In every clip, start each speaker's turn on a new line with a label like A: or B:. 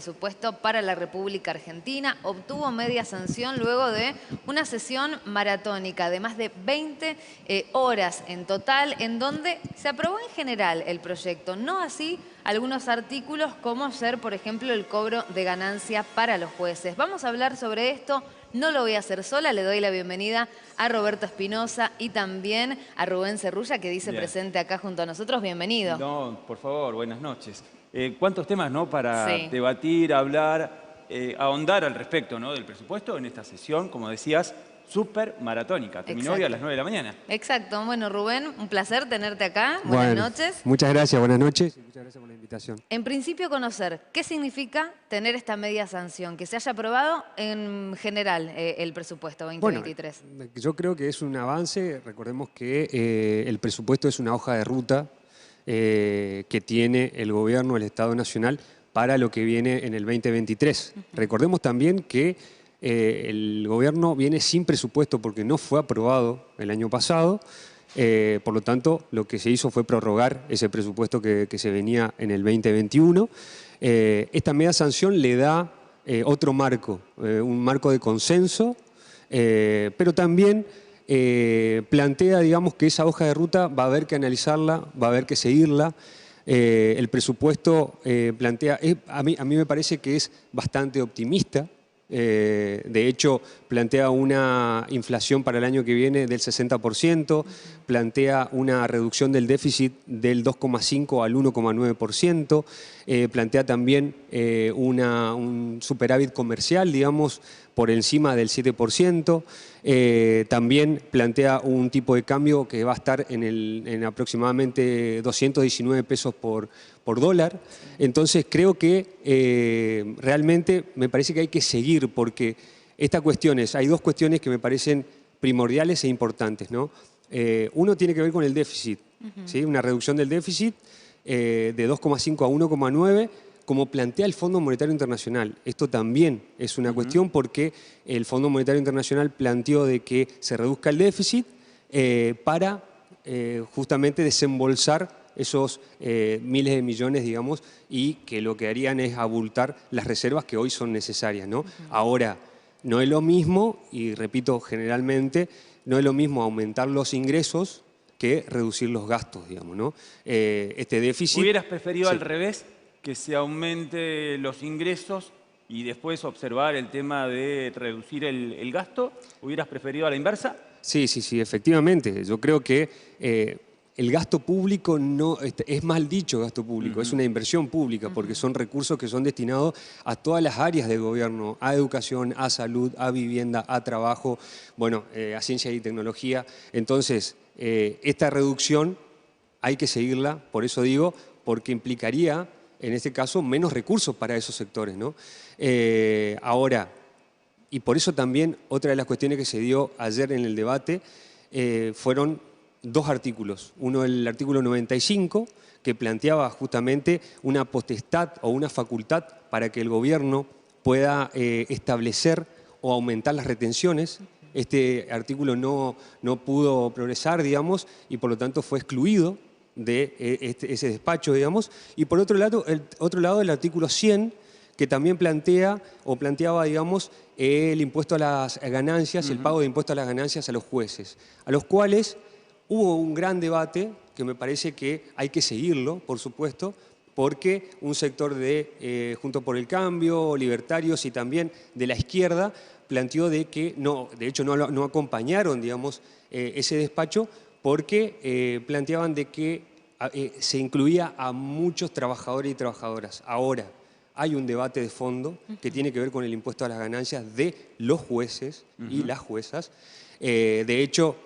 A: Presupuesto para la República Argentina obtuvo media sanción luego de una sesión maratónica de más de 20 horas en total, en donde se aprobó en general el proyecto, no así algunos artículos como ser, por ejemplo, el cobro de ganancia para los jueces. Vamos a hablar sobre esto, no lo voy a hacer sola, le doy la bienvenida a Roberto Espinosa y también a Rubén Cerrulla, que dice presente acá junto a nosotros. Bienvenido.
B: No, por favor, buenas noches. ¿Cuántos temas para debatir, hablar, ahondar al respecto del presupuesto en esta sesión, como decías, súper maratónica? Terminó hoy a las 9 de la mañana.
A: Exacto. Bueno, Rubén, un placer tenerte acá. Buenas noches.
C: Muchas gracias, buenas noches. Muchas gracias por la invitación.
A: En principio, conocer qué significa tener esta media sanción, que se haya aprobado en general el presupuesto 2023.
C: Bueno, yo creo que es un avance. Recordemos que el presupuesto es una hoja de ruta que tiene el gobierno, el Estado Nacional, para lo que viene en el 2023. Recordemos también que el gobierno viene sin presupuesto porque no fue aprobado el año pasado. Por lo tanto, lo que se hizo fue prorrogar ese presupuesto que se venía en el 2021. Esta media sanción le da otro marco, un marco de consenso, pero también plantea, digamos, que esa hoja de ruta va a haber que analizarla, va a haber que seguirla. El presupuesto plantea, a mí me parece que es bastante optimista. De hecho, plantea una inflación para el año que viene del 60%, plantea una reducción del déficit del 2,5 al 1,9%, plantea también un superávit comercial, digamos, por encima del 7%, también plantea un tipo de cambio que va a estar en aproximadamente 219 pesos por dólar. Entonces creo que realmente me parece que hay que seguir, porque hay dos cuestiones que me parecen primordiales e importantes, ¿no? Uno tiene que ver con el déficit, ¿sí? Una reducción del déficit de 2,5 a 1,9, como plantea el Fondo Monetario Internacional. Esto también es una cuestión porque el Fondo Monetario Internacional planteó de que se reduzca el déficit para justamente desembolsar esos miles de millones, digamos, y que lo que harían es abultar las reservas que hoy son necesarias, ¿no? Ahora, no es lo mismo, y repito generalmente, no es lo mismo aumentar los ingresos que reducir los gastos, digamos, ¿no? Este déficit...
B: ¿Hubieras preferido al revés, que se aumente los ingresos y después observar el tema de reducir el gasto? ¿Hubieras preferido a la inversa?
C: Sí, efectivamente. Yo creo que el gasto público no es mal dicho gasto público, es una inversión pública, porque son recursos que son destinados a todas las áreas del gobierno, a educación, a salud, a vivienda, a trabajo, bueno, a ciencia y tecnología. Entonces, esta reducción hay que seguirla, por eso digo, porque implicaría, en este caso, menos recursos para esos sectores, ¿no? Ahora, y por eso también otra de las cuestiones que se dio ayer en el debate fueron dos artículos. Uno, el artículo 95, que planteaba justamente una potestad o una facultad para que el gobierno pueda establecer o aumentar las retenciones. Este artículo no pudo progresar, digamos, y por lo tanto fue excluido de ese despacho, digamos. Y por otro lado, el artículo 100, que también planteaba, digamos, el impuesto a las ganancias, el pago de impuesto a las ganancias a los jueces, a los cuales hubo un gran debate que me parece que hay que seguirlo, por supuesto, porque un sector de Juntos por el Cambio, libertarios y también de la izquierda planteó de que de hecho no acompañaron, digamos, ese despacho, porque planteaban de que se incluía a muchos trabajadores y trabajadoras. Ahora, hay un debate de fondo que tiene que ver con el impuesto a las ganancias de los jueces y las juezas. De hecho,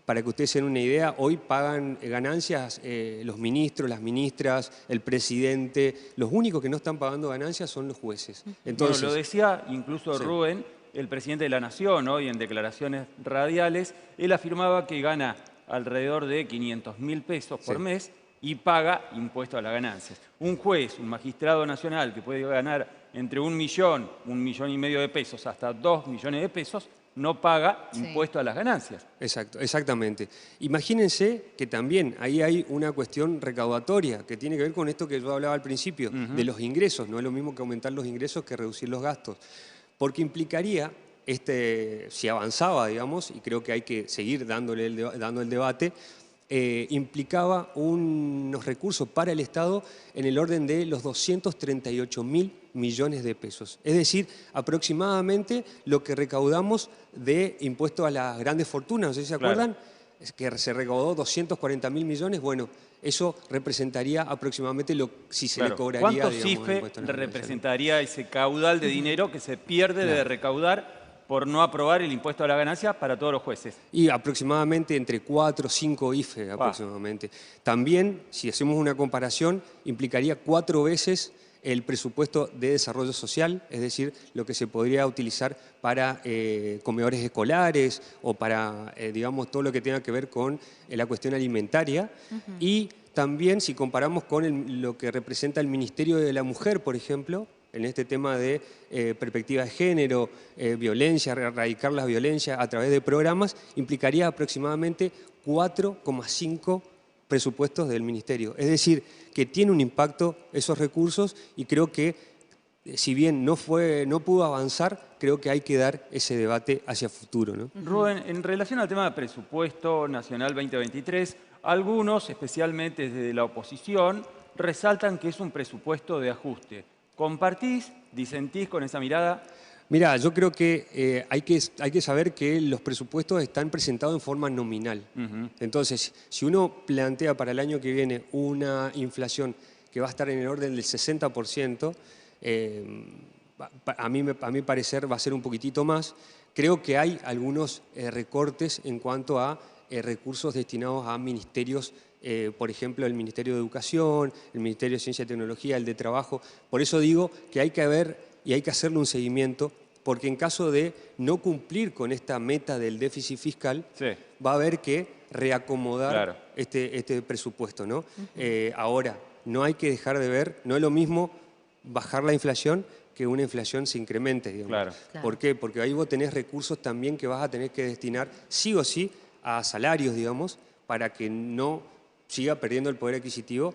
C: para que ustedes se den una idea, hoy pagan ganancias los ministros, las ministras, el presidente. Los únicos que no están pagando ganancias son los jueces. Entonces,
B: bueno, lo decía incluso Rubén, el presidente de la Nación, hoy en declaraciones radiales. Él afirmaba que gana alrededor de 500.000 pesos por mes y paga impuesto a las ganancias. Un juez, un magistrado nacional que puede ganar entre 1 millón, 1,5 millones de pesos, hasta 2 millones de pesos, no paga
A: Sí.
B: impuesto a las ganancias.
C: Exacto, exactamente. Imagínense que también ahí hay una cuestión recaudatoria que tiene que ver con esto que yo hablaba al principio, de los ingresos. No es lo mismo que aumentar los ingresos que reducir los gastos. Porque implicaría, si avanzaba, digamos, y creo que hay que seguir dando el debate, implicaba unos recursos para el Estado en el orden de los 238.000 millones de pesos. Es decir, aproximadamente lo que recaudamos de impuestos a las grandes fortunas. No sé si se acuerdan, es que se recaudó 240.000 millones. Bueno, eso representaría aproximadamente si se le cobraría,
B: ¿Cuánto
C: digamos,
B: CIFE
C: impuesto a las ganancias?
B: representaría ese caudal de dinero que se pierde de recaudar por no aprobar el impuesto a la ganancia para todos los jueces?
C: Y aproximadamente entre 4 o 5 IFE aproximadamente. También, si hacemos una comparación, implicaría 4 veces el presupuesto de desarrollo social, es decir, lo que se podría utilizar para comedores escolares o para, digamos, todo lo que tenga que ver con la cuestión alimentaria. Y también, si comparamos con lo que representa el Ministerio de la Mujer, por ejemplo, en este tema de perspectiva de género, violencia, erradicar la violencia a través de programas, implicaría aproximadamente 4,5 presupuestos del Ministerio. Es decir, que tiene un impacto esos recursos y creo que, si bien no pudo avanzar, creo que hay que dar ese debate hacia futuro, ¿no?
B: Rubén, en relación al tema del presupuesto nacional 2023, algunos, especialmente desde la oposición, resaltan que es un presupuesto de ajuste. ¿Compartís, disentís con esa mirada?
C: Mira, yo creo que hay que saber que los presupuestos están presentados en forma nominal. Entonces, si uno plantea para el año que viene una inflación que va a estar en el orden del 60%, a mi parecer va a ser un poquitito más. Creo que hay algunos recortes en cuanto a recursos destinados a ministerios, por ejemplo, el Ministerio de Educación, el Ministerio de Ciencia y Tecnología, el de Trabajo. Por eso digo que hay que ver y hay que hacerle un seguimiento, porque en caso de no cumplir con esta meta del déficit fiscal, va a haber que reacomodar este presupuesto, ¿no? Ahora, no hay que dejar de ver, no es lo mismo bajar la inflación que una inflación se incremente, digamos. ¿Por qué? Porque ahí vos tenés recursos también que vas a tener que destinar sí o sí a salarios, digamos, para que no siga perdiendo el poder adquisitivo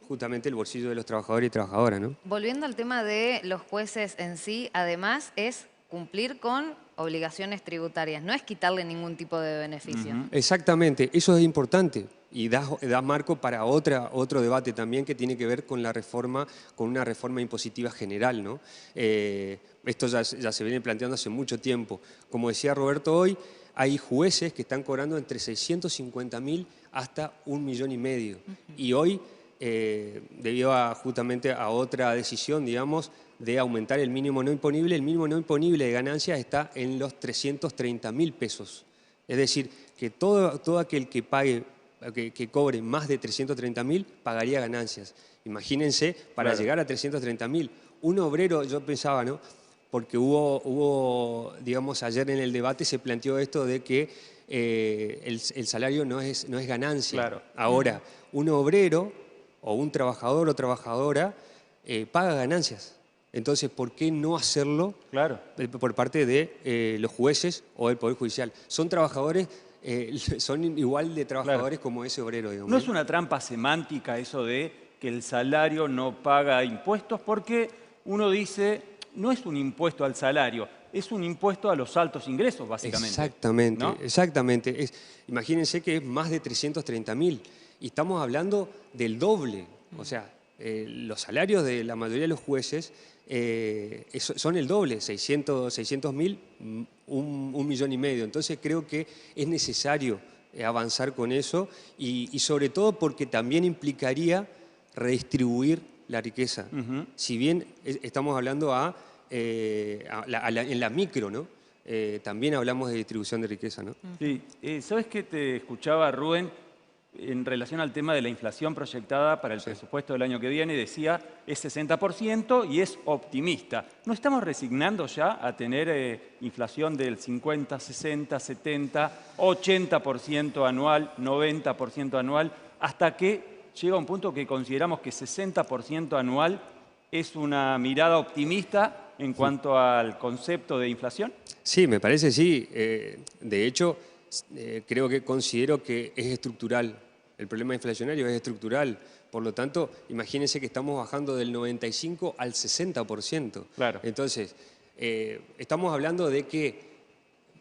C: justamente el bolsillo de los trabajadores y trabajadoras, ¿no?
A: Volviendo al tema de los jueces en sí, además es cumplir con obligaciones tributarias, no es quitarle ningún tipo de beneficio.
C: Exactamente, eso es importante y da marco para otro debate también que tiene que ver con la reforma, con una reforma impositiva general, ¿no? Esto ya se viene planteando hace mucho tiempo. Como decía Roberto hoy, hay jueces que están cobrando entre 650.000 hasta 1,5 millones. Y hoy, debido justamente a otra decisión, digamos, de aumentar el mínimo no imponible, el mínimo no imponible de ganancias está en los 330.000 pesos. Es decir, que todo aquel que pague, que cobre más de 330.000 pagaría ganancias. Imagínense, para llegar a 330.000, un obrero, yo pensaba, ¿no? Porque hubo, digamos, ayer en el debate se planteó esto de que el salario no es ganancia. Ahora, un obrero o un trabajador o trabajadora paga ganancias. Entonces, ¿por qué no hacerlo por parte de los jueces o del Poder Judicial? Son trabajadores, son igual de trabajadores como ese obrero, digamos.
B: ¿No es una trampa semántica eso de que el salario no paga impuestos? Porque uno dice, no es un impuesto al salario, es un impuesto a los altos ingresos, básicamente.
C: Exactamente,
B: ¿no?
C: exactamente. Imagínense que es más de 330.000 y estamos hablando del doble. O sea, los salarios de la mayoría de los jueces son el doble, 600.000, 1,5 millones. Entonces creo que es necesario avanzar con eso y sobre todo porque también implicaría redistribuir la riqueza. Si bien estamos hablando en la micro, ¿no? También hablamos de distribución de riqueza, ¿no?
B: Sí. ¿Sabes qué te escuchaba, Rubén? En relación al tema de la inflación proyectada para el presupuesto del año que viene, decía, es 60% y es optimista. ¿No estamos resignando ya a tener inflación del 50, 60, 70, 80% anual, 90% anual, hasta que llega un punto que consideramos que 60% anual es una mirada optimista en cuanto al concepto de inflación?
C: Sí, me parece sí. De hecho, considero que es estructural. El problema inflacionario es estructural. Por lo tanto, imagínense que estamos bajando del 95 al 60%.
B: Claro.
C: Entonces, estamos hablando de que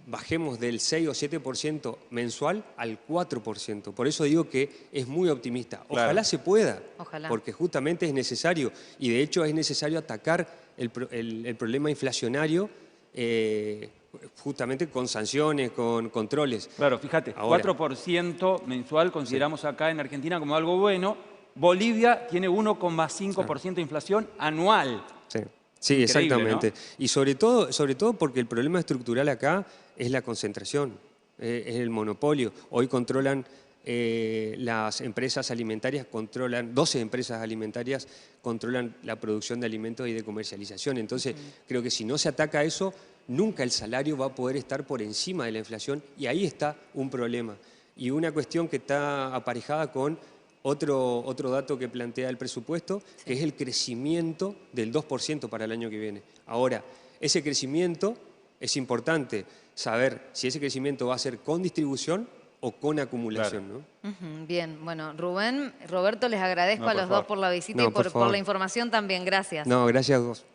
C: bajemos del 6 o 7% mensual al 4%. Por eso digo que es muy optimista. Ojalá
B: Claro.
C: se pueda,
A: Ojalá.
C: porque justamente es necesario. Y de hecho es necesario atacar el problema inflacionario justamente con sanciones, con controles.
B: Claro, fíjate,
C: Ahora.
B: 4% mensual consideramos acá en Argentina como algo bueno. Bolivia tiene 1,5% de inflación anual.
C: Sí, sí,
B: Increíble,
C: exactamente.
B: ¿no?
C: Y sobre todo porque el problema estructural acá es la concentración, es el monopolio. Hoy controlan las empresas alimentarias, 12 empresas alimentarias controlan la producción de alimentos y de comercialización. Entonces, creo que si no se ataca eso, nunca el salario va a poder estar por encima de la inflación y ahí está un problema. Y una cuestión que está aparejada con otro dato que plantea el presupuesto, que es el crecimiento del 2% para el año que viene. Ahora, ese crecimiento es importante saber si ese crecimiento va a ser con distribución o con acumulación,
B: Claro.
C: ¿no?
A: Ujú, bien, bueno, Rubén, Roberto, les agradezco
B: No,
A: a
B: por
A: los
B: favor.
A: dos por la visita
C: No,
A: y
C: por
A: por
C: favor.
A: la información también. Gracias.
C: No, gracias a vos.